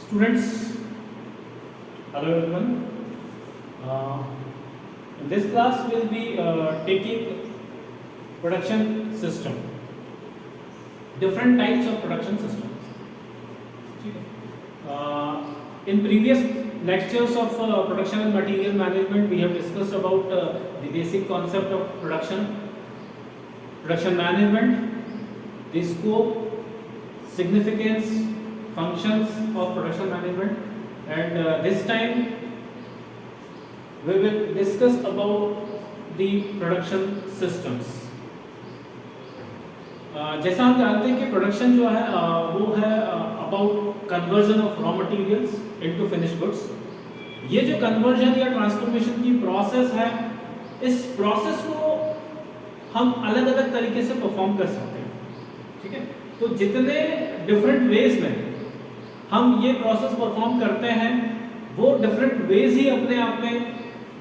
Students, hello everyone. In this class we'll be taking production system, different types of production systems. In previous lectures of production and material management, we have discussed about the basic concept of production management, the scope, significance, functions of production management, and this time we will discuss about the production systems. जैसा हम जानते हैं कि production जो है वो है about conversion of raw materials into finished goods. ये जो कन्वर्जन या ट्रांसफॉर्मेशन की प्रोसेस है, इस प्रोसेस को हम अलग अलग तरीके से परफॉर्म कर सकते हैं. ठीक है, तो जितने डिफरेंट वेज में हम ये प्रोसेस परफॉर्म करते हैं वो डिफरेंट वेज ही अपने आप में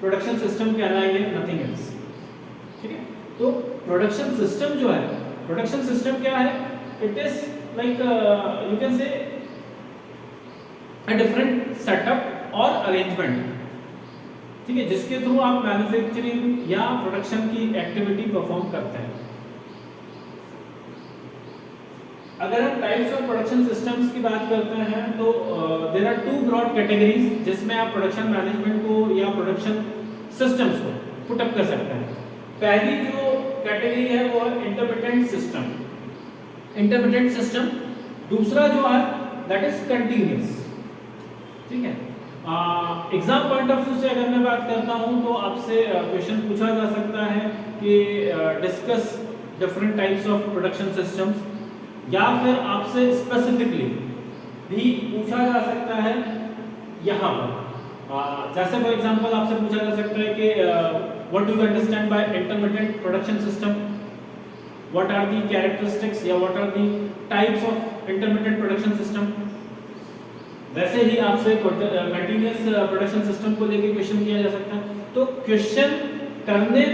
प्रोडक्शन सिस्टम कहलाएंगे, नथिंग एल्स. ठीक है, तो प्रोडक्शन सिस्टम जो है, प्रोडक्शन सिस्टम क्या है? It is like you can से अ डिफरेंट सेटअप और अरेंजमेंट. ठीक है, जिसके थ्रू आप मैन्युफैक्चरिंग या प्रोडक्शन की एक्टिविटी परफॉर्म करते हैं. अगर हम टाइप्स ऑफ प्रोडक्शन सिस्टम्स की बात करते हैं तो there are two broad categories जिसमें आप प्रोडक्शन मैनेजमेंट को या प्रोडक्शन सिस्टम्स को पुट अप कर सकते हैं. पहली जो कैटेगरी है वो है इंटरमिटेंट सिस्टम. Intermittent system. दूसरा जो है दैट इज कंटीन्यूअस. ठीक है, एग्जाम पॉइंट ऑफ व्यू से अगर मैं बात करता हूं तो आपसे क्वेश्चन पूछा जा सकता है कि discuss different types of production systems, या फिर आपसे स्पेसिफिकली भी पूछा जा सकता है यहाँ पर. जैसे फॉर एग्जांपल आपसे पूछा जा सकता है कि what do you understand by intermittent production system, what are the characteristics या what are the types of intermittent production system. वैसे ही आपसे कंटीन्यूअस प्रोडक्शन सिस्टम को लेकर क्वेश्चन किया जा सकता है. तो क्वेश्चन करने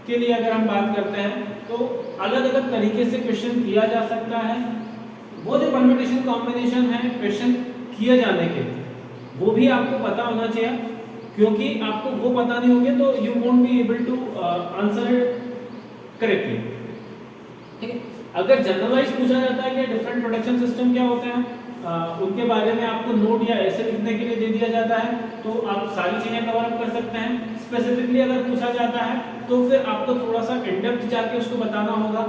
के लिए अगर हम बात करते हैं तो अलग अलग तरीके से क्वेश्चन किया जा सकता है. वो जो परम्यूटेशन कॉम्बिनेशन है क्वेश्चन किए जाने के, वो भी आपको पता होना चाहिए, क्योंकि आपको वो पता नहीं होगा तो you won't be able to answer it correctly. ठीक है, अगर जनरलाइज पूछा जाता है कि डिफरेंट प्रोडक्शन सिस्टम क्या होते हैं, उनके बारे में आपको नोट या ऐसे लिखने के लिए दे दिया जाता है तो आप सारी चीजें कवर अप कर सकते हैं. स्पेसिफिकली अगर पूछा जाता है तो फिर आपको थोड़ा सा इन डेप्थ जाके उसको बताना होगा.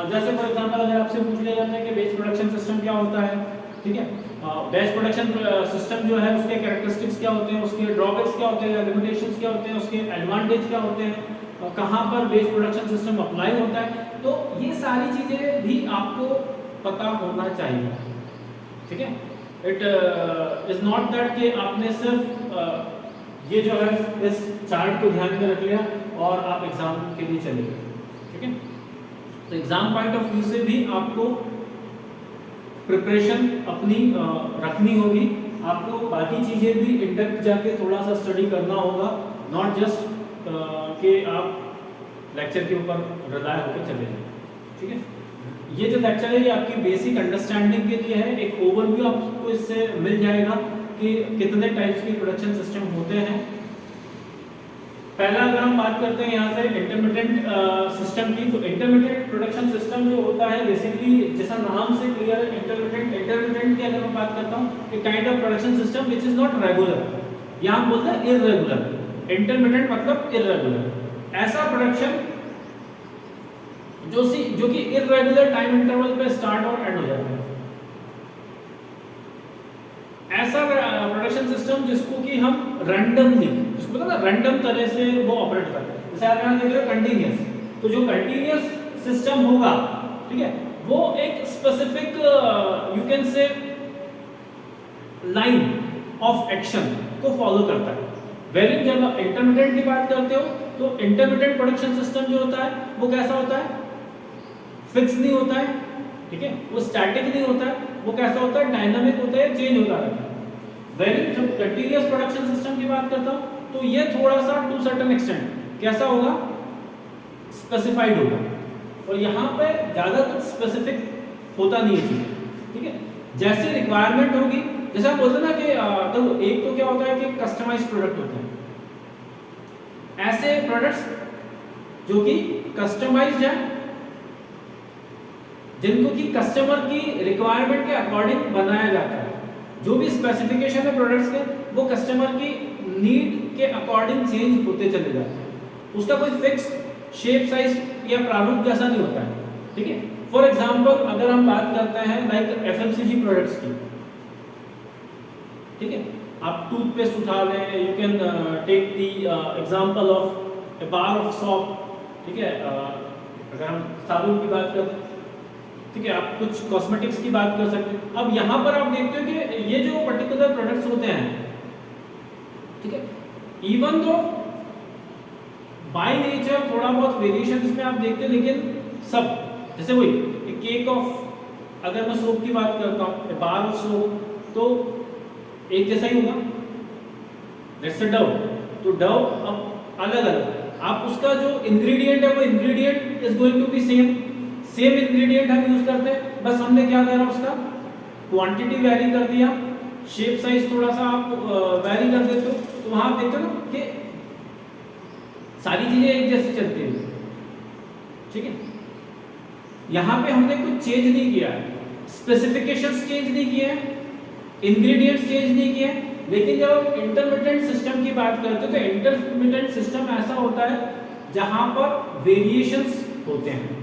जैसे फॉर एग्जांपल अगर आपसे पूछ लिया जाता है कि बैच प्रोडक्शन सिस्टम क्या होता है. ठीक है, बैच प्रोडक्शन सिस्टम जो है उसके कैरेक्टरिस्टिक्स क्या होते हैं, उसके ड्रॉबैक्स क्या होते हैं, लिमिटेशंस क्या होते हैं, उसके एडवांटेज क्या होते हैं, कहाँ पर बैच प्रोडक्शन सिस्टम अप्लाई होता है, तो ये सारी चीजें भी आपको पता होना चाहिए. ठीक है, इट इज नॉट दैट कि आपने सिर्फ ये जो है इस चार्ट को ध्यान में रख लिया और आप एग्जाम के लिए चले गए. ठीक है, तो एग्जाम पॉइंट ऑफ व्यू से भी आपको प्रिपरेशन अपनी रखनी होगी. आपको बाकी चीजें भी इन डेप्थ जाके थोड़ा सा स्टडी करना होगा, नॉट जस्ट कि आप लेक्चर के ऊपर रिलाय होकर चले जाए. ठीक है, ये जो लेक्चर है ये आपकी बेसिक अंडरस्टैंडिंग के लिए है. एक ओवरव्यू आपको इससे मिल जाएगा कि कितने टाइप्स के प्रोडक्शन सिस्टम होते हैं. पहला अगर हम बात करते हैं यहाँ से इंटरमिटेंट सिस्टम की, तो इंटरमिटेंट प्रोडक्शन सिस्टम जो होता है बेसिकली जैसा नाम से क्लियर है, इंटरमिटेंट की अगर मैं बात करता हूँ एक kind of production system which is not regular, या हम बोलते हैं इररेगुलर. इंटरमिटेंट मतलब इररेगुलर, ऐसा प्रोडक्शन जो कि इररेगुलर टाइम इंटरवल पे स्टार्ट और एंड हो जाता है. ऐसा प्रोडक्शन सिस्टम जिसको कि हम रैंडमली, जिसको पता ना रैंडम तरह से वो ऑपरेट करते हैं. जैसे आप यहाँ देख रहे हो कंटीन्यूअस, तो जो कंटीन्यूअस सिस्टम होगा, ठीक है, वो एक स्पेसिफिक यू कैन से लाइन ऑफ एक्शन को फॉलो करता है. वेरी जब आप इंटरमिटेंट की बात करते हो तो इंटरमिटेंट प्रोडक्शन सिस्टम जो होता है वो कैसा होता है? फिक्स नहीं होता है. ठीक है, वो स्टैटिक नहीं होता है, वो कैसा होता है? डायनामिक होता है, चेंज होता रहता है. वेरी जब कंटीन्यूअस प्रोडक्शन सिस्टम की बात करता हूं तो ये थोड़ा सा टू सर्टेन एक्सटेंट कैसा होगा? स्पेसिफाइड होगा. और यहाँ पे ज्यादा कुछ स्पेसिफिक होता नहीं है चीजें. ठीक है, जैसी रिक्वायरमेंट होगी जैसे आप बोलते हैं ना कि तो एक तो क्या होता है कि कस्टमाइज्ड प्रोडक्ट होते हैं, ऐसे प्रोडक्ट्स जो कि कस्टमाइज्ड है, जिनको कि कस्टमर की रिक्वायरमेंट के अकॉर्डिंग बनाया जाता है। जो भी स्पेसिफिकेशन है प्रोडक्ट्स के वो कस्टमर की नीड के अकॉर्डिंग चेंज होते चले जाते हैं, उसका कोई फिक्स शेप साइज या प्रारूप जैसा नहीं होता है, ठीक है। फॉर एग्जांपल अगर हम बात करते हैं लाइक एफएमसीजी प्रोडक्ट्स की, ठीक है, आप टूथपेस्ट उठा लें, you can take the example of a bar of soap, ठीक है, अगर हम साबुन की बात करते हैं, ठीक है, आप कुछ कॉस्मेटिक्स की बात कर सकते हैं। अब यहाँ पर आप देखते हो कि ये जो पर्टिकुलर प्रोडक्ट्स होते हैं, ठीक है, इवन तो बाय नेचर थोड़ा बहुत वेरिएशन इसमें आप देखते हैं, लेकिन सब जैसे वही केक ऑफ, अगर मैं सोप की बात करता हूँ, बार ऑफ सोप, तो एक जैसा ही होगा। लेट्स से डव, तो डव अब अलग अलग, आप उसका जो इंग्रेडिएंट है वो ingredient is going to be same ingredient हम यूज करते हैं, बस हमने क्या करा, उसका क्वांटिटी वैरी कर दिया, शेप साइज थोड़ा सा आप वैरी कर देते हो, तो वहां आप देखते हो ना कि सारी चीजें एक जैसी चलती है, ठीक है। यहाँ पे हमने कुछ चेंज नहीं किया है, स्पेसिफिकेशंस चेंज नहीं किए हैं, इंग्रेडिएंट्स चेंज नहीं किए, लेकिन जब आप इंटरमिटेंट सिस्टम की बात करते हो तो इंटरमिटेंट सिस्टम ऐसा होता है जहां पर वेरिएशंस होते हैं,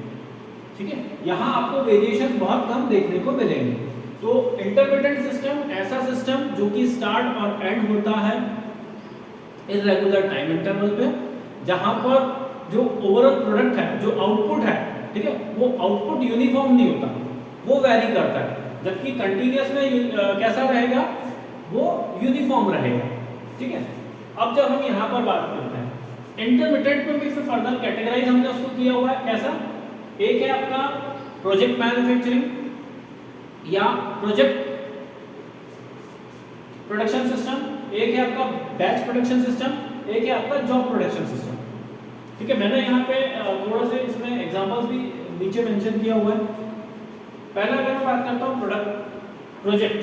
ठीक है। यहाँ आपको वेरिएशन बहुत कम देखने को मिलेंगे। तो इंटरमिटेंट सिस्टम ऐसा सिस्टम जो कि स्टार्ट और एंड होता है इररेगुलर टाइम इंटरवल पे, जहां पर जो ओवरऑल प्रोडक्ट है, जो आउटपुट है, ठीक है, वो आउटपुट यूनिफॉर्म नहीं होता, वो वैरी करता है, जबकि कंटीन्यूअस में कैसा रहेगा, वो यूनिफॉर्म रहेगा, ठीक है। अब जब हम यहाँ पर बात करते हैं इंटरमिटेंट में भी फिर फर्दर कैटेगराइज हमने उसको किया हुआ है, कैसा, एक है आपका प्रोजेक्ट मैन्युफैक्चरिंग या प्रोजेक्ट प्रोडक्शन सिस्टम, एक है आपका बैच प्रोडक्शन सिस्टम, एक है आपका जॉब प्रोडक्शन सिस्टम, ठीक है। मैंने यहाँ पे थोड़ा से इसमें एग्जांपल्स भी नीचे मेंशन किया हुआ है। पहला अगर मैं बात करता हूँ प्रोडक्ट प्रोजेक्ट,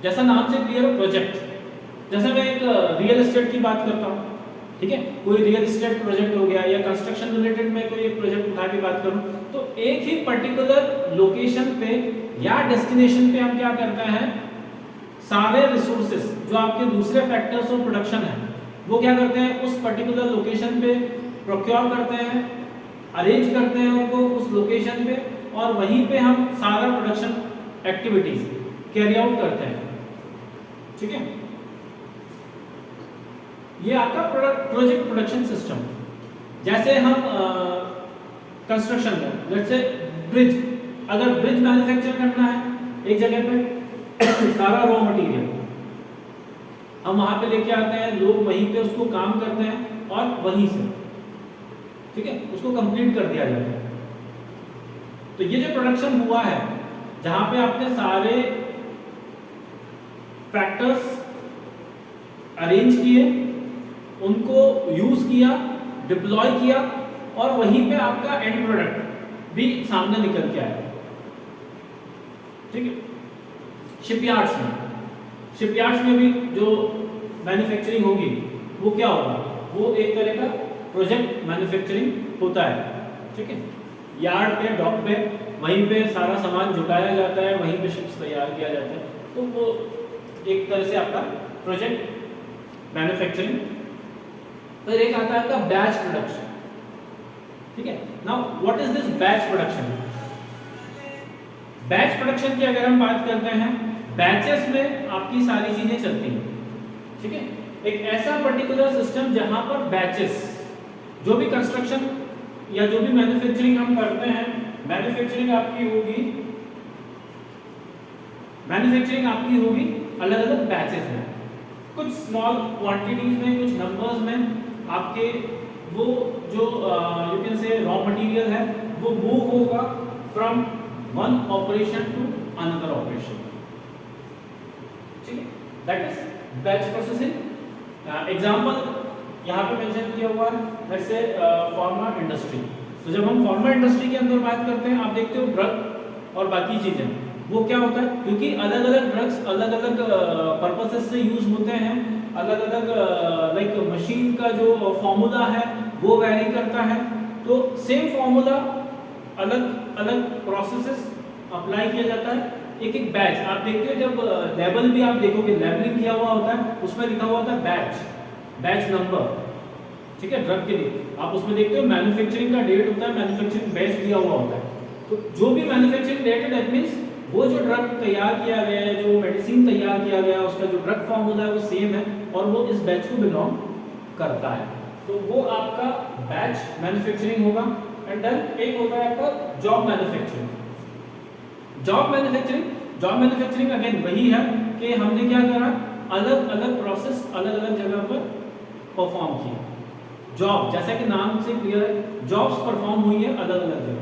जैसा नाम से क्लियर हो प्रोजेक्ट, जैसे मैं एक रियल एस्टेट की बात करता हूँ, ठीक है, कोई रियल एस्टेट प्रोजेक्ट हो गया या कंस्ट्रक्शन रिलेटेड में कोई एक प्रोजेक्ट उठा के बात करूँ, तो एक ही पर्टिकुलर लोकेशन पे या डेस्टिनेशन पे हम क्या करते हैं, सारे रिसोर्सेज जो आपके दूसरे फैक्टर्स ऑफ प्रोडक्शन है वो क्या करते हैं, उस पर्टिकुलर लोकेशन पे प्रोक्योर करते हैं, अरेंज करते हैं उनको उस लोकेशन पे, और वहीं पे हम सारा प्रोडक्शन एक्टिविटीज कैरी आउट करते हैं, ठीक है। ये आपका प्रोजेक्ट प्रोडक्शन सिस्टम। जैसे हम कंस्ट्रक्शन में लेट्स से ब्रिज, अगर ब्रिज मैन्युफैक्चर करना है एक जगह पे सारा रॉ मटेरियल हम वहां पे लेके आते हैं, लोग वहीं पे उसको काम करते हैं और वहीं से, ठीक है, उसको कंप्लीट कर दिया जाता है। तो ये जो प्रोडक्शन हुआ है जहां पे आपने सारे फैक्टर्स अरेंज किए, उनको यूज किया, डिप्लॉय किया, और वहीं पे आपका एंड प्रोडक्ट भी सामने निकल के आया, ठीक है। शिपयार्ड्स में भी जो मैन्युफैक्चरिंग होगी वो क्या होगा, वो एक तरह का प्रोजेक्ट मैन्युफैक्चरिंग होता है, ठीक है। यार्ड पे, डॉक पे, वहीं पे सारा सामान जुटाया जाता है, वहीं पे शिप्स तैयार किया जाता है, तो वो एक तरह से आपका प्रोजेक्ट मैन्युफैक्चरिंग। फिर एक आता है आपका बैच प्रोडक्शन, ठीक है। Now what is this batch production? Batch production की अगर हम बात करते हैं, बैचेस में आपकी सारी चीजें चलती हैं, ठीक है। एक ऐसा पर्टिकुलर सिस्टम जहां पर बैचेस, जो भी कंस्ट्रक्शन या जो भी मैन्युफैक्चरिंग हम करते हैं, मैन्युफैक्चरिंग आपकी होगी अलग अलग बैचेस में, कुछ स्मॉल क्वांटिटीज में, कुछ नंबर्स में आपके वो जो you can say raw material है वो मूव होगा from one operation to another operation, ठीक है। That is batch processing. Example यहाँ पे मेंशन किया हुआ है, लेट्स से फार्मा इंडस्ट्री, तो जब हम फार्मा इंडस्ट्री के अंदर बात करते हैं, आप देखते हो ड्रग और बाकी चीजें, वो क्या होता है, क्योंकि अलग अलग ड्रग्स अलग अलग पर्पसेस से यूज होते हैं, अलग अलग लाइक मशीन का जो फॉर्मूला है वो वैरी करता है, तो सेम फॉर्मूला अलग अलग प्रोसेसेस अप्लाई किया जाता है। एक एक बैच आप देखते हो, जब लेबल भी आप देखोगे लेबलिंग किया हुआ होता है, उसमें लिखा हुआ होता है बैच नंबर, ठीक है, ड्रग के लिए आप उसमें देखते हो मैन्युफैक्चरिंग का डेट होता है, मैन्युफैक्चरिंग बैच दिया हुआ होता है। तो जो भी मैन्युफैक्चरिंग डेट है दैट मींस वो जो ड्रग तैयार किया गया है, जो मेडिसिन तैयार किया गया है, उसका जो ड्रग फॉर्मूला है वो सेम है और वो इस बैच को बिलोंग करता है, तो वो आपका बैच मैन्युफैक्चरिंग होगा। एंड देन एक होता है आपका job manufacturing. Job manufacturing again वही है कि हमने क्या करा, अलग अलग प्रोसेस अलग अलग जगह पर परफॉर्म किया। जॉब जैसा कि नाम से क्लियर है, जॉब्स परफॉर्म हुई है अलग अलग जगह,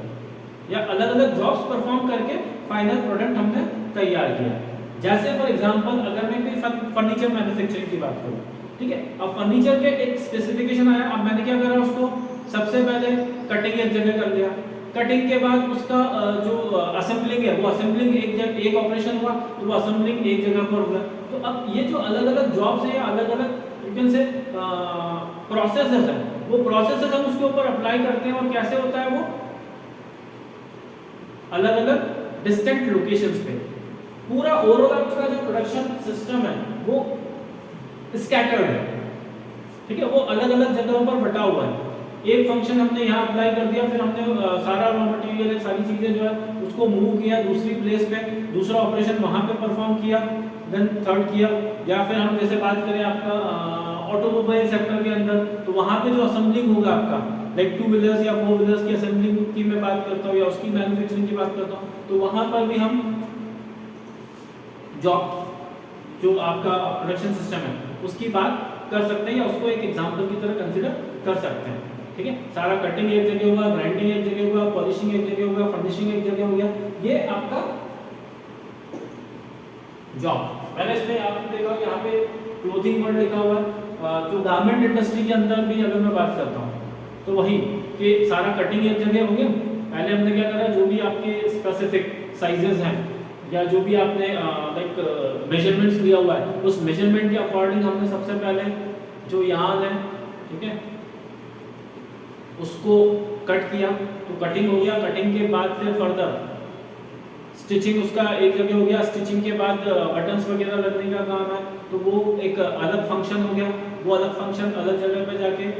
या अलग अलग जॉब्स परफॉर्म करके फाइनल प्रोडक्ट हमने तैयार किया। जैसे फॉर एग्जांपल अगर मैं कोई फर्नीचर मैन्युफैक्चरिंग की बात करूं, ठीक है, अब फर्नीचर के एक स्पेसिफिकेशन आया, अब मैंने क्या करा, उसको सबसे पहले कटिंग एक जगह कर लिया, कटिंग के बाद उसका जो असेंबलिंग है वो असेंबलिंग एक ऑपरेशन हुआ, तो वो असेंबलिंग एक जगह पर हुआ। तो अब ये जो अलग अलग जॉब्स है या अलग अलग यू कैन से प्रोसेसेस है, वो प्रोसेसेस हम उसके ऊपर अप्लाई करते हैं, और कैसे होता है वो अलग अलग डिस्टेंट लोकेशंस पे। पूरा ओवरऑल का जो प्रोडक्शन सिस्टम है वो स्कैटर्ड है, ठीक है, वो अलग अलग जगहों पर बटा हुआ है। एक फंक्शन हमने यहाँ अप्लाई कर दिया, फिर हमने सारा रॉ मटेरियल है, सारी चीजें जो है उसको मूव किया दूसरी प्लेस पे, दूसरा ऑपरेशन वहां पे परफॉर्म किया, देन थर्ड किया। या फिर हम जैसे बात करें आपका ऑटोमोबाइल सेक्टर के अंदर, तो वहां पे जो असेंबलिंग होगा आपका लाइक 2 व्हीलर्स या 4 व्हीलर्स की असेंबलिंग की मैं बात करता हूँ या उसकी मैन्युफैक्चरिंग की बात करता हूँ, तो वहां पर भी हम जॉब जो आपका प्रोडक्शन सिस्टम है उसकी बात कर सकते हैं, या उसको एक एग्जांपल की तरह कंसीडर कर सकते हैं, ठीक है। सारा कटिंग एक जगह होगा, ग्राइंडिंग एक जगह होगा, पॉलिशिंग एक जगह होगा, फर्निशिंग एक जगह हो गया, ये आपका जॉब। पहले इसमें आपने देखा यहाँ पे क्लोथिंग वर्ड लिखा हुआ है, जो गारमेंट इंडस्ट्री के अंदर भी अगर मैं बात करता हूँ तो वही कि सारा कटिंग एक जगह हो गया। पहले हमने क्या करा, जो भी आपके स्पेसिफिक साइजेस हैं या जो भी आपने लाइक मेजरमेंट्स लिया हुआ है, उस मेजरमेंट के अकॉर्डिंग हमने सबसे पहले जो यार्न है, ठीक है, उसको कट किया, तो कटिंग हो गया। कटिंग के बाद फिर फर्दर स्टिचिंग उसका एक जगह हो गया, स्टिचिंग के बाद बटन्स वगैरह लगने का काम है, तो वो एक अलग फंक्शन हो गया, वो अलग फंक्शन अलग जगह पे जाके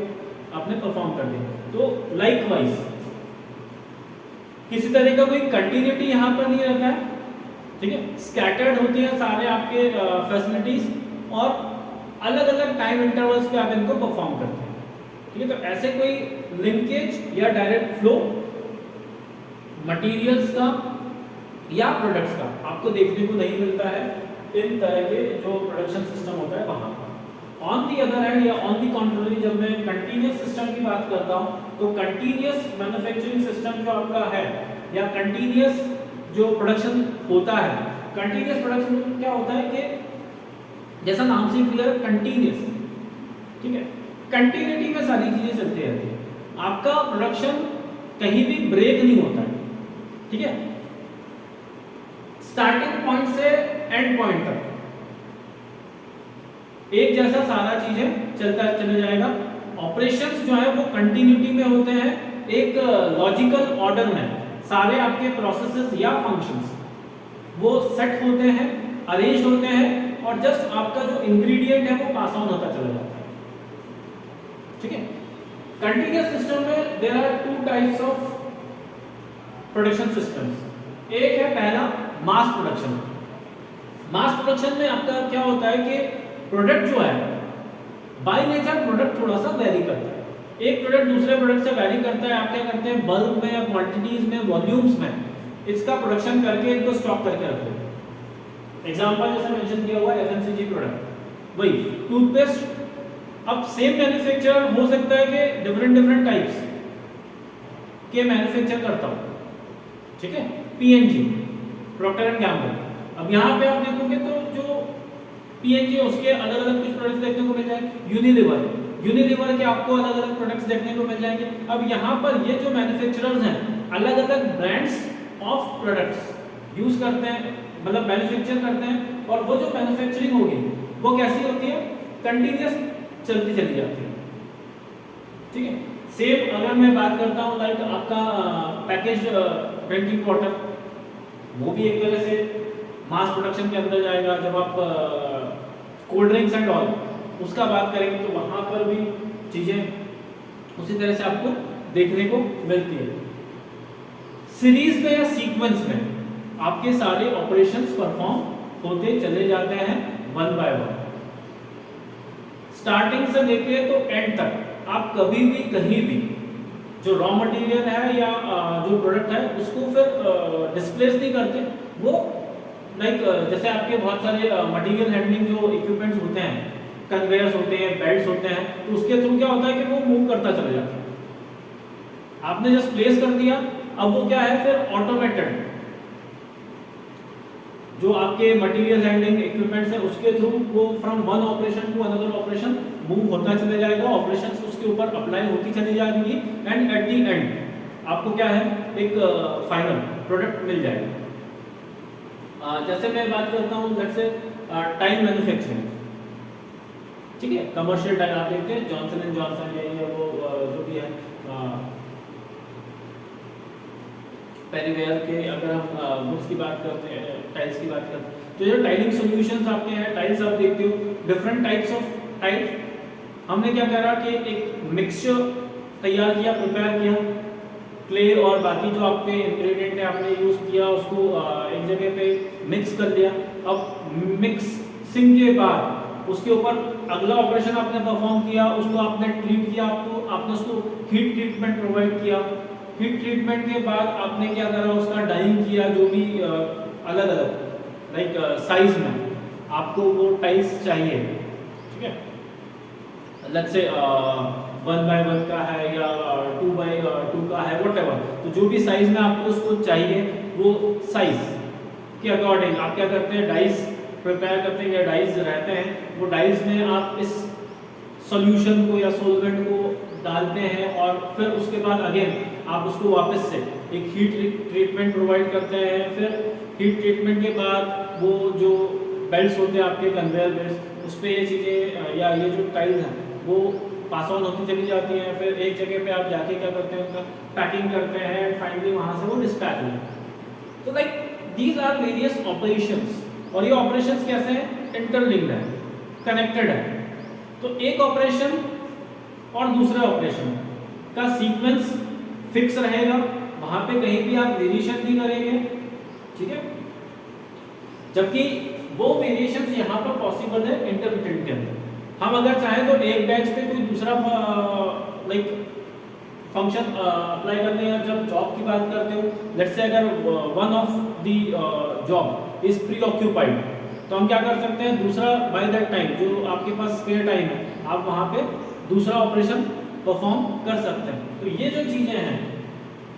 आपने परफॉर्म कर दिया। तो लाइकवाइज किसी तरह का कोई कंटिन्यूटी यहाँ पर नहीं रहता है, ठीक है, स्कैटर्ड होती है सारे आपके फैसिलिटीज, और अलग अलग टाइम इंटरवल्स पे आप इनको परफॉर्म करते हैं, ठीक है। तो ऐसे कोई लिंकेज या डायरेक्ट फ्लो मटेरियल्स का या प्रोडक्ट्स का आपको देखने को नहीं मिलता है इन तरह के जो प्रोडक्शन सिस्टम होता है वहां पर। ऑन दी अदर हैंड या ऑन दी कॉन्ट्ररी, जब मैं कंटीन्यूअस सिस्टम की बात करता हूं, तो कंटीन्यूअस मैन्युफैक्चरिंग सिस्टम जो आपका है या कंटीन्यूअस जो प्रोडक्शन होता है, कंटीन्यूअस प्रोडक्शन क्या होता है कि जैसा नाम से क्लियर, कंटीन्यूअस, ठीक है, कंटिन्यूटी में सारी चीजें चलती रहती है, आपका प्रोडक्शन कहीं भी ब्रेक नहीं होता है, ठीक है, स्टार्टिंग पॉइंट से एंड पॉइंट तक एक जैसा सारा चीजें चलता चले जाएगा। ऑपरेशंस जो है वो कंटिन्यूटी में होते हैं, एक लॉजिकल ऑर्डर में सारे आपके प्रोसेसेस या फंक्शंस वो सेट होते हैं, अरेंज होते हैं, और जस्ट आपका जो इंग्रेडिएंट है वो पास ऑन होता चला जाता है, ठीक है। कंटीन्यूअस सिस्टम में there are 2 types of production systems. एक है पहला मास प्रोडक्शन। मास प्रोडक्शन में आपका क्या होता है कि प्रोडक्ट जो है बाय नेचर प्रोडक्ट थोड़ा सा वेरी करता है, एक प्रोडक्ट दूसरे प्रोडक्ट से वेरी करता है। आप क्या करते हैं, बल्क में या क्वांटिटीज में, वॉल्यूम्स में इसका प्रोडक्शन करके इनको स्टॉक करके रखते हैं। एग्जांपल जैसे मेंशन किया हुआ है एफएमसीजी प्रोडक्ट, वही टूथपेस्ट। अब सेम मैन्युफैक्चरर हो सकता है कि डिफरेंट टाइप्स के मैन्युफैक्चर करता हूं, ठीक है, पीएनजी, प्रॉक्टर एंड गैम्बल। अब यहाँ पे आप देखोगे तो जो पीएनजी उसके अलग अलग कुछ प्रोडक्ट्स देखने को मिल जाए, यूनिलीवर यूनिलीवर के आपको अलग अलग प्रोडक्ट्स देखने को मिल जाएंगे। अब यहाँ पर ये जो मैन्युफैक्चरर्स हैं अलग अलग ब्रांड्स ऑफ प्रोडक्ट्स यूज करते हैं, मतलब मैन्युफैक्चर करते हैं, और वो जो मैन्युफैक्चरिंग होगी वो कैसी होती है, कंटिन्यूअस चलती चली जाती है, ठीक है। सेम अगर मैं बात करता हूँ लाइक आपका पैकेज ड्रिंकिंग वाटर, वो भी एक तरह से मास प्रोडक्शन के अंदर जाएगा। जब आप कोल्ड ड्रिंक्स एंड ऑल उसका बात करेंगे तो वहां पर भी चीजें उसी तरह से आपको देखने को मिलती है। सीरीज में या सीक्वेंस में आपके सारे ऑपरेशंस परफॉर्म होते चले जाते हैं वन बाय वन, स्टार्टिंग से लेके तो एंड तक। आप कभी भी कहीं भी जो रॉ मटेरियल है या जो प्रोडक्ट है उसको फिर डिस्प्लेस नहीं करते। वो लाइक जैसे आपके बहुत सारे मटेरियल हैंडलिंग जो इक्विपमेंट्स होते हैं, कन्वेयर्स होते हैं, बेल्ट्स होते हैं, तो उसके थ्रू क्या होता है कि वो मूव करता चला जाता है। आपने जस्ट प्लेस कर दिया, अब वो क्या है फिर ऑटोमेटेड जो आपके मटेरियल हैंडलिंग इक्विपमेंट्स है उसके थ्रू वो from one operation to another operation move होता चले जाएगा, ऑपरेशंस उसके ऊपर अप्लाई होती चली जाएगी, एंड एट द एंड आपको क्या है एक फाइनल प्रोडक्ट मिल जाएगा। जैसे मैं बात करता हूँ लेट्स से टाइल मैन्युफैक्चरिंग, ठीक है, कमर्शियल टाइल आप देखते हैं जॉनसन एंड जॉनसन या वो जो भी है पेरीवेयर के, अगर हम गुड्स की बात करते हैं, टाइल्स की बात करते हैं, तो जो टाइलिंग सॉल्यूशंस आपके हैं, टाइल्स आप देखते हो डिफरेंट टाइप्स ऑफ टाइल। हमने क्या करा कि एक मिक्सचर तैयार किया, प्रिपेयर किया, क्ले और बाकी जो आपके इंग्रेडिएंट है आपने यूज किया, उसको एक जगह पे मिक्स कर लिया। अब मिक्सिंग के बाद उसके ऊपर अगला ऑपरेशन आपने परफॉर्म किया, उसको आपने ट्रीट किया, आपने उसको हीट ट्रीटमेंट प्रोवाइड किया। हीट ट्रीटमेंट के बाद आपने क्या करा, उसका डाइंग किया, जो भी अलग अलग लाइक साइज में आपको वो टाइल्स चाहिए, ठीक है, अलग से 1x1 का है या 2x2 का है, व्हाटएवर, तो जो भी साइज में आपको उसको चाहिए वो साइज के अकॉर्डिंग आप क्या करते हैं, डाइस प्रिपेयर करते हैं या डाइस रहते हैं, वो डाइस में आप इस सॉल्यूशन को या सॉल्वेंट को डालते हैं और फिर उसके बाद अगेन आप उसको वापस से एक हीट ट्रीटमेंट प्रोवाइड करते हैं। फिर हीट ट्रीटमेंट के बाद वो जो बेल्ट्स होते हैं आपके कन्वेयर बेल्ट्स, उस पर ये चीज़ें या ये जो टाइल्स हैं वो पास ऑन होती चली जाती हैं। फिर एक जगह पे आप जाके क्या करते हैं, उनका पैकिंग करते हैं एंड फाइनली वहाँ से वो डिस्पैच हो जाता है। तो like these are various operations, और ये ऑपरेशंस कैसे हैं, इंटरलिंक्ड है, कनेक्टेड है। तो एक ऑपरेशन और दूसरे ऑपरेशन का सीक्वेंस फिक्स रहेगा, वहां पे कहीं भी आप वेरिएशन नहीं करेंगे, ठीक है, जबकि वो वेरिएशंस यहाँ पर पॉसिबल है इंटरमिटेंट के अंदर। हम अगर चाहें तो एक बैच पे कोई दूसरा लाइक फंक्शन अप्लाई करने, या जब जॉब की बात करते हो, लेट्स से अगर one of the job is pre occupied, तो हम क्या कर सकते हैं, दूसरा बाय दैट टाइम जो आपके पास स्पेयर टाइम है, आप वहाँ पे दूसरा ऑपरेशन परफॉर्म कर सकते हैं। तो ये जो चीजें हैं,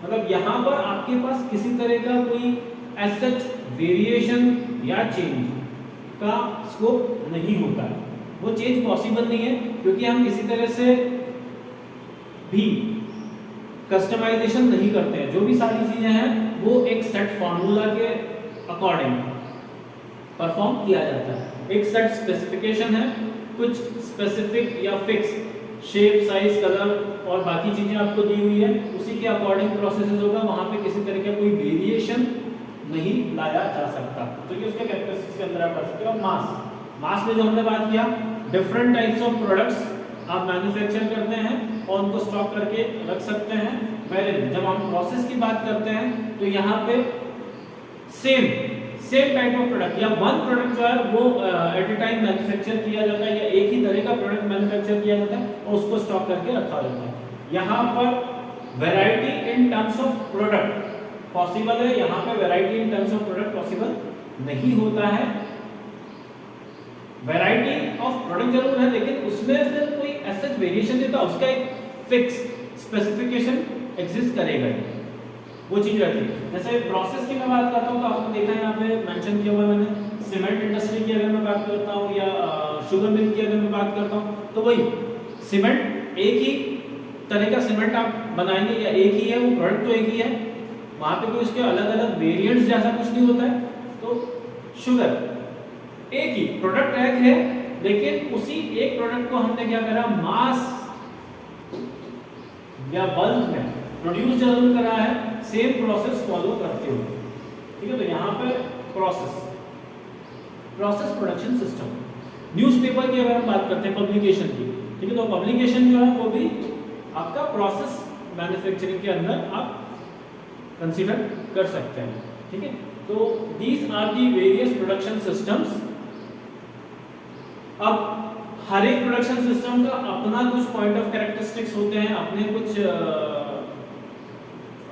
मतलब यहाँ पर आपके पास किसी तरह का कोई एज सच वेरिएशन या चेंज का स्कोप नहीं होता है, वो चेंज पॉसिबल नहीं है, क्योंकि हम किसी तरह से भी कस्टमाइजेशन नहीं करते हैं। जो भी सारी चीजें हैं वो एक सेट फार्मूला के अकॉर्डिंग परफॉर्म किया जाता है। एक सेट स्पेसिफिकेशन है, कुछ स्पेसिफिक या फिक्स शेप, साइज, कलर और बाकी चीजें आपको दी हुई है, उसी के अकॉर्डिंग प्रोसेस होगा, वहां पे किसी तरह का कोई वेरिएशन नहीं लाया जा सकता। तो ये उसके कैरेक्टरिस्टिक्स के अंदर आप कर सकते हो। मास में जो हमने बात किया, डिफरेंट टाइप्स ऑफ प्रोडक्ट्स आप मैन्युफैक्चर करते हैं और उनको स्टॉक करके रख सकते हैं। वेल जब हम प्रोसेस की बात करते हैं तो यहाँ पे सेम टाइप ऑफ प्रोडक्ट या वन प्रोडक्ट जो है वो एट ए टाइम मैन्युफैक्चर किया जाता है, या एक ही तरह का प्रोडक्ट मैन्युफैक्चर किया जाता है और उसको स्टॉक करके रखा जाता है। यहाँ पर variety in terms of product possible है, यहाँ पे variety in terms of product possible नहीं होता है। वैरायटी ऑफ प्रोडक्ट जरूर है, लेकिन उसमें फिर कोई ऐसा वेरिएशन देता, उसका एक फिक्स स्पेसिफिकेशन एग्जिस्ट करेगा, वो चीज रहती है। जैसे प्रोसेस की मैं बात करता हूँ तो आपको देखा है यहाँ पे मेंशन किया हुआ है मैंने, सीमेंट इंडस्ट्री की अगर मैं बात करता हूँ या शुगर मिल की अगर मैं बात करता हूँ, तो वही सीमेंट एक ही तरह का सीमेंट आप बनाएंगे या एक ही है, वो प्रोडक्ट तो एक ही है, वहां पे कोई उसके अलग अलग वेरिएंट्स जैसा कुछ नहीं होता है। तो शुगर एक ही प्रोडक्ट एक है, लेकिन उसी एक प्रोडक्ट को हमने क्या करा, मास या बल्क में प्रोड्यूस जरूर करा है, सेम प्रोसेस फॉलो करते हुए। ठीक है, तो यहाँ पे प्रोसेस प्रोडक्शन सिस्टम। न्यूज़पेपर की अगर हम बात करते हैं पब्लिकेशन की, ठीक है, तो पब्लिकेशन जो है वो भी आपका प्रोसेस मैन्युफैक्चरिंग के अंदर आप कंसीडर कर सकते हैं। ठीक है, तो these are the various production systems. अब हर एक प्रोडक्शन सिस्टम का अपना कुछ पॉइंट ऑफ कैरेक्टरिस्टिक्स होते हैं, अपने कुछ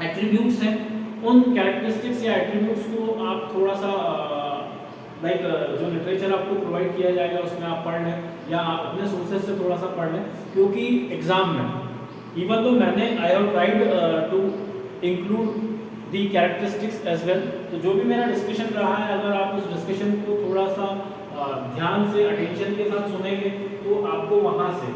एट्रीब्यूट्स हैं। उन कैरेक्टरिस्टिक्स या एट्रीब्यूट्स को आप थोड़ा सा लाइक जो लिटरेचर आपको प्रोवाइड किया जाएगा उसमें आप पढ़ लें, या आप अपने सोर्सेज से थोड़ा सा पढ़ लें, क्योंकि एग्जाम में इवन तो मैंने I have tried to include the characteristics as well, तो जो भी मेरा डिस्कशन रहा है, अगर आप उस डिस्कशन को थोड़ा सा ध्यान से अटेंशन के साथ सुनेंगे तो आपको वहाँ से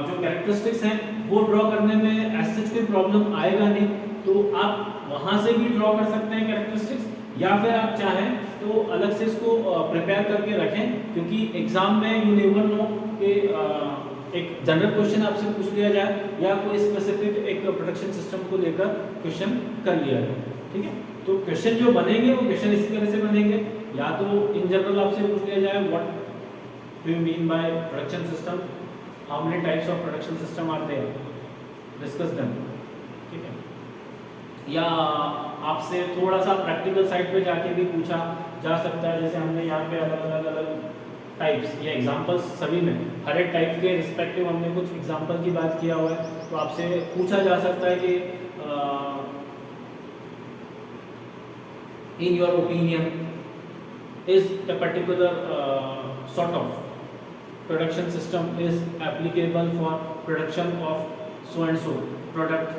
जो कैरेक्टरिस्टिक्स हैं वो ड्रॉ करने में एज सच कोई प्रॉब्लम आएगा नहीं। तो आप वहाँ से भी ड्रॉ कर सकते हैं कैरेक्टरिस्टिक्स, या फिर आप चाहें तो अलग से इसको प्रिपेयर करके रखें, क्योंकि एग्जाम में यू नेवर नो कि एक जनरल क्वेश्चन आपसे पूछ लिया जाए या कोई स्पेसिफिक एक प्रोडक्शन सिस्टम को लेकर क्वेश्चन कर लिया जाए। ठीक है, तो क्वेश्चन जो बनेंगे वो क्वेश्चन इसी तरह से बनेंगे, या तो इन जनरल आपसे पूछ लिया जाए what do you mean by production system, how many types of production system are there, discuss them. ठीक है, या आपसे थोड़ा सा प्रैक्टिकल साइड पे जाके भी पूछा जा सकता है, जैसे हमने यहाँ पे अलग टाइप्स या एग्जांपल्स सभी में हर एक टाइप के रिस्पेक्टिव हमने कुछ एग्जांपल की बात किया हुआ है, तो आपसे पूछा जा सकता है कि in your opinion is a particular sort of production system is applicable for production of so and so product,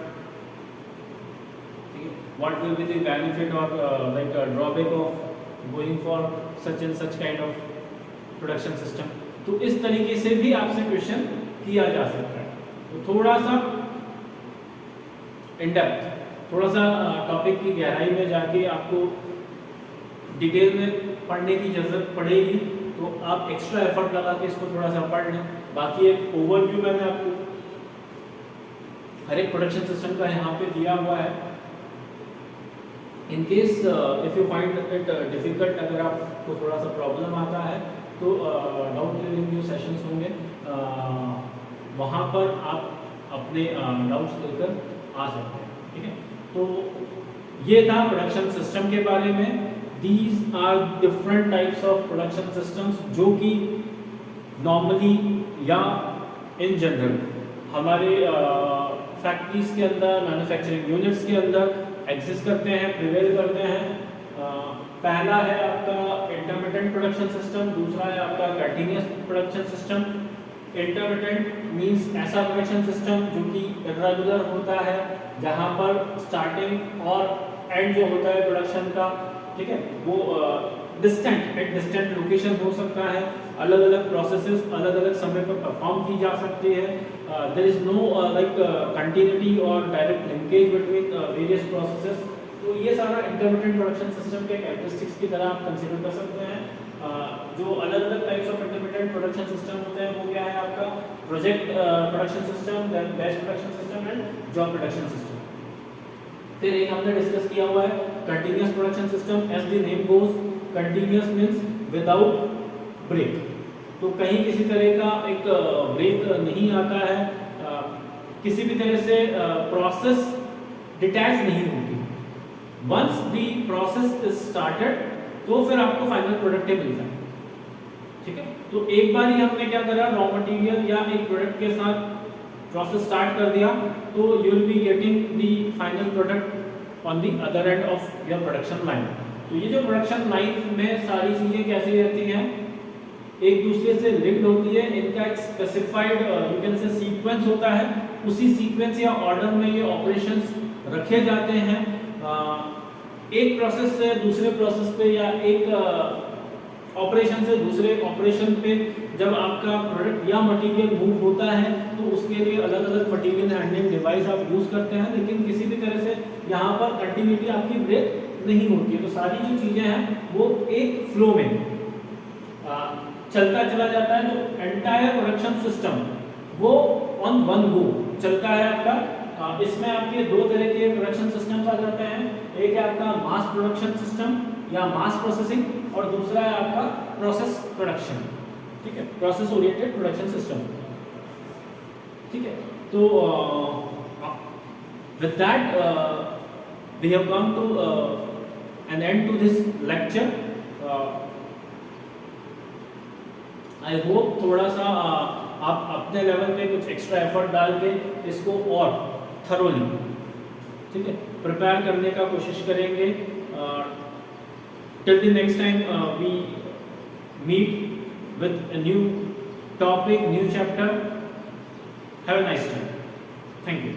what will be the benefit or like a drawback of going for such and such kind of production system। तो इस तरीके से भी आपसे question किया जा सकता है। तो थोड़ा सा इन डेप्थ, थोड़ा सा टॉपिक की गहराई में जाके आपको डिटेल में पढ़ने की जरूरत पड़ेगी, तो आप एक्स्ट्रा एफर्ट लगा के इसको थोड़ा सा पढ़ लें। बाकी एक ओवरव्यू मैंने आपको हर एक प्रोडक्शन सिस्टम का यहाँ पे दिया हुआ है। In case if you find it difficult, अगर आपको थोड़ा सा प्रॉब्लम आता है तो डाउट क्लियरिंग जो सेशंस होंगे वहाँ पर आप अपने डाउट्स लेकर आ सकते हैं। ठीक है, तो ये था प्रोडक्शन सिस्टम के बारे में। These are different types of production systems जो कि नॉर्मली या इन जनरल हमारे फैक्ट्रीज के अंदर, मैन्युफैक्चरिंग यूनिट्स के अंदर एग्जिस्ट करते हैं, प्रिवेल करते हैं। पहला है आपका इंटरमिटेंट प्रोडक्शन सिस्टम, दूसरा है आपका continuous production system. Intermittent means ऐसा प्रोडक्शन सिस्टम जो कि इरेगुलर होता है, जहां पर स्टार्टिंग और एंड जो होता है प्रोडक्शन का, ठीक है, वो एक डिस्टेंट लोकेशन हो सकता है। अलग अलग प्रोसेसेस अलग अलग समय पर परफॉर्म की जा सकती है। There is no like continuity और direct linkage between various processes. तो ये सारा इंटरमिटेंट प्रोडक्शन सिस्टम के कैरेक्टरिस्टिक्स की तरह आप कंसीडर कर सकते हैं। जो अलग अलग types of intermittent production system होते हैं वो क्या है आपका project production system, then batch production system and job production system. फिर एक हमने डिस्कस किया हुआ है continuous production system. As the name goes, continuous means without break, तो कहीं किसी तरह का एक ब्रेक नहीं आता है, किसी भी तरह से प्रोसेस डिटैच नहीं होती। Once the process is started तो फिर आपको फाइनल प्रोडक्ट ही मिलता है। ठीक है, तो एक बार ही हमने क्या करा, रॉ मटेरियल या एक प्रोडक्ट के साथ प्रोसेस स्टार्ट कर दिया, तो you will be getting the final product on the other end of your production line. तो ये जो प्रोडक्शन लाइन में सारी चीजें कैसी रहती हैं, एक दूसरे से लिंक्ड होती है। इनका एक स्पेसिफाइड यू कैन से सीक्वेंस होता है, उसी सीक्वेंस या ऑर्डर में ये ऑपरेशंस रखे जाते हैं। एक प्रोसेस से दूसरे प्रोसेस पे या एक ऑपरेशन से दूसरे ऑपरेशन पे जब आपका प्रोडक्ट या मटेरियल मूव होता है तो उसके लिए अलग अलग मटेरियल हैंडलिंग डिवाइस आप यूज़ करते हैं, लेकिन किसी भी तरह से यहाँ पर कंटिन्यूटी आपकी ब्रेक नहीं होती है। तो सारी जो चीज़ें हैं वो एक फ्लो में चलता चला जाता है। तो एंटायर प्रोडक्शन सिस्टम वो ऑन वन गो चलता है आपका। इसमें आपके दो तरह के प्रोडक्शन सिस्टम्स आ जाते हैं, एक है आपका मास प्रोडक्शन सिस्टम या मास प्रोसेसिंग और दूसरा है आपका प्रोसेस प्रोडक्शन, ठीक है, प्रोसेस ओरिएंटेड प्रोडक्शन सिस्टम, ठीक है। तो with that we have come to an end to this lecture. I hope थोड़ा सा आप अपने लेवल पे कुछ एक्स्ट्रा एफर्ट डाल के इसको और थरोली, ठीक है, प्रिपेयर करने का कोशिश करेंगे। Till the next time we meet with a new topic, new chapter. Have a nice time. Thank you.